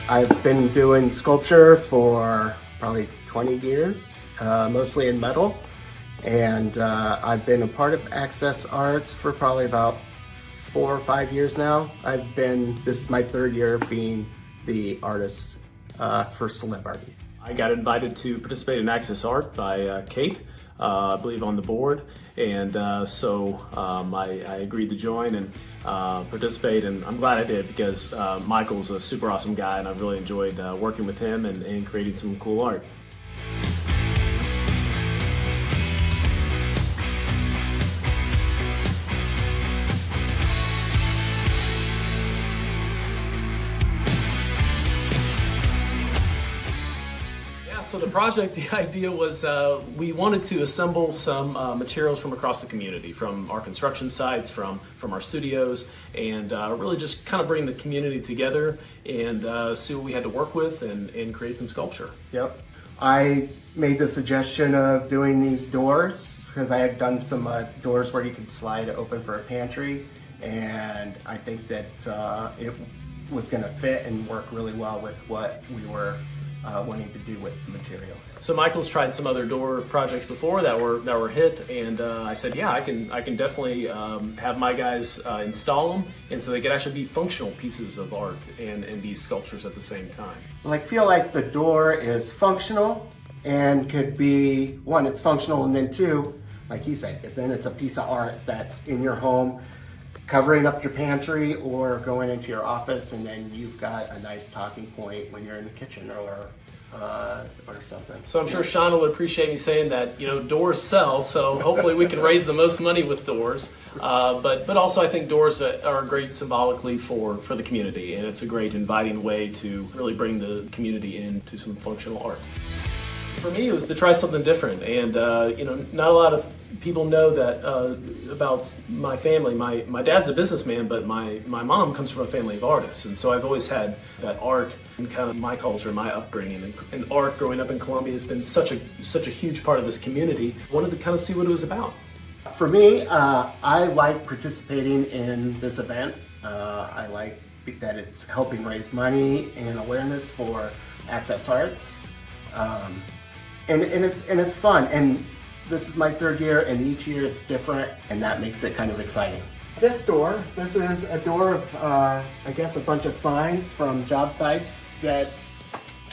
I've been doing sculpture for probably 20 years, mostly in metal. And I've been a part of Access Arts for probably about 4 or 5 years now. This is my third year being the artist for CelebrARTy. I got invited to participate in Access Art by Kate, I believe on the board, and so I agreed to join and participate, and I'm glad I did because Michael's a super awesome guy and I've really enjoyed working with him and creating some cool art. So the project, the idea was we wanted to assemble some materials from across the community, from our construction sites, from our studios, and really just kind of bring the community together and see what we had to work with and create some sculpture. Yep. I made the suggestion of doing these doors because I had done some doors where you could slide open for a pantry, and I think that it was going to fit and work really well with what we were wanting to do with the materials. So Michael's tried some other door projects before that were hit, and I said, yeah, I can definitely have my guys install them, and so they could actually be functional pieces of art and be sculptures at the same time. Well, I feel like the door is functional and could be, one, it's functional, and then two, like he said, then it's a piece of art that's in your home, covering up your pantry or going into your office, and then you've got a nice talking point when you're in the kitchen or something. So I'm sure Shauna would appreciate me saying that, you know, doors sell, so hopefully we can raise the most money with doors. But also I think doors are great symbolically for the community, and it's a great inviting way to really bring the community into some functional art. For me, it was to try something different, and you know, not a lot of people know that about my family. My dad's a businessman, but my mom comes from a family of artists, and so I've always had that art in kind of my culture, my upbringing, and art growing up in Columbia has been such a huge part of this community. I wanted to kind of see what it was about. For me, I like participating in this event. I like that it's helping raise money and awareness for Access Arts. And it's fun, and this is my third year, and each year it's different, and that makes it kind of exciting. This is a door of, I guess, a bunch of signs from job sites that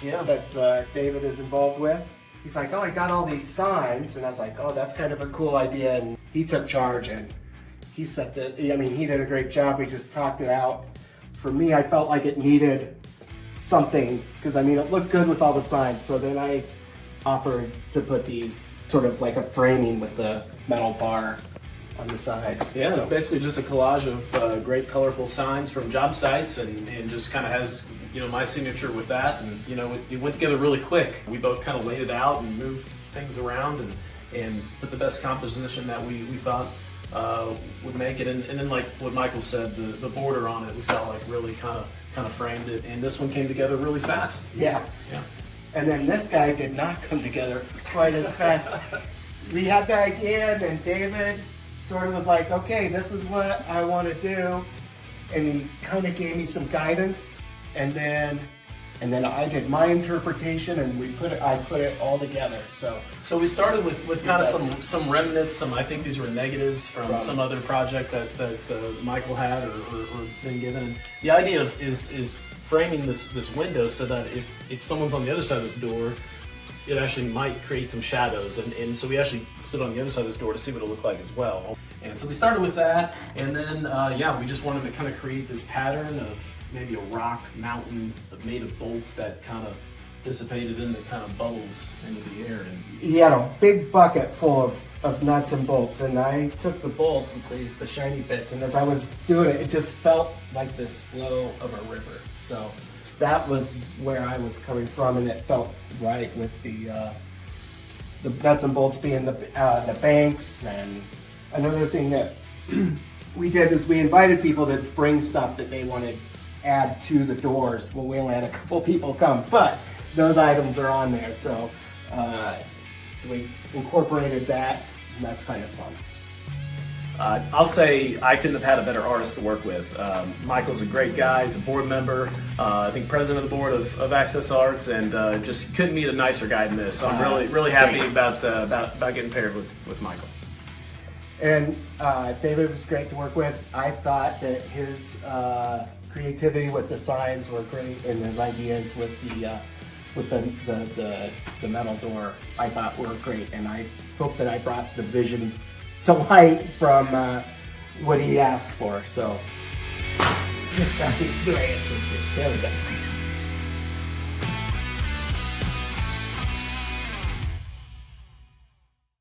David is involved with. He's like, oh, I got all these signs, and I was like, oh, that's kind of a cool idea, and he took charge, and he said that, I mean, he did a great job. We just talked it out. For me, I felt like it needed something, because I mean, it looked good with all the signs, so then I offered to put these sort of like a framing with the metal bar on the sides. Yeah, so it's basically just a collage of great colorful signs from job sites, and just kind of has, you know, my signature with that, and you know, it went together really quick. We both kind of laid it out and moved things around and put the best composition that we thought would make it, and then like what Michael said, the border on it, we felt like really kind of framed it, and this one came together really fast. Yeah. And then this guy did not come together quite as fast. We had the idea, and then David sort of was like, okay, this is what I want to do. And he kind of gave me some guidance, and then I did my interpretation, and I put it all together. So we started with kind of some remnants, I think these were negatives from some other project that Michael had or been given. And the idea is framing this window so that if someone's on the other side of this door, it actually might create some shadows, and so we actually stood on the other side of this door to see what it looked like as well. And so we started with that, and then we just wanted to kind of create this pattern of maybe a rock mountain made of bolts that kind of dissipated into kind of bubbles into the air. And he had a big bucket full of nuts and bolts, and I took the bolts with the shiny bits, and as I was doing it, it just felt like this flow of a river. So that was where I was coming from, and it felt right with the nuts and bolts being the banks. And another thing that we did is we invited people to bring stuff that they wanted add to the doors. Well, we only had a couple people come, but those items are on there, so we incorporated that, and that's kind of fun. I'll say I couldn't have had a better artist to work with. Michael's a great guy. He's a board member. I think president of the board of Access Arts, and just couldn't meet a nicer guy than this. So I'm really happy about getting paired with Michael. And David was great to work with. I thought that his creativity with the signs were great, and his ideas with the metal door I thought were great. And I hope that I brought the vision to light from what he asked for. So, there we go.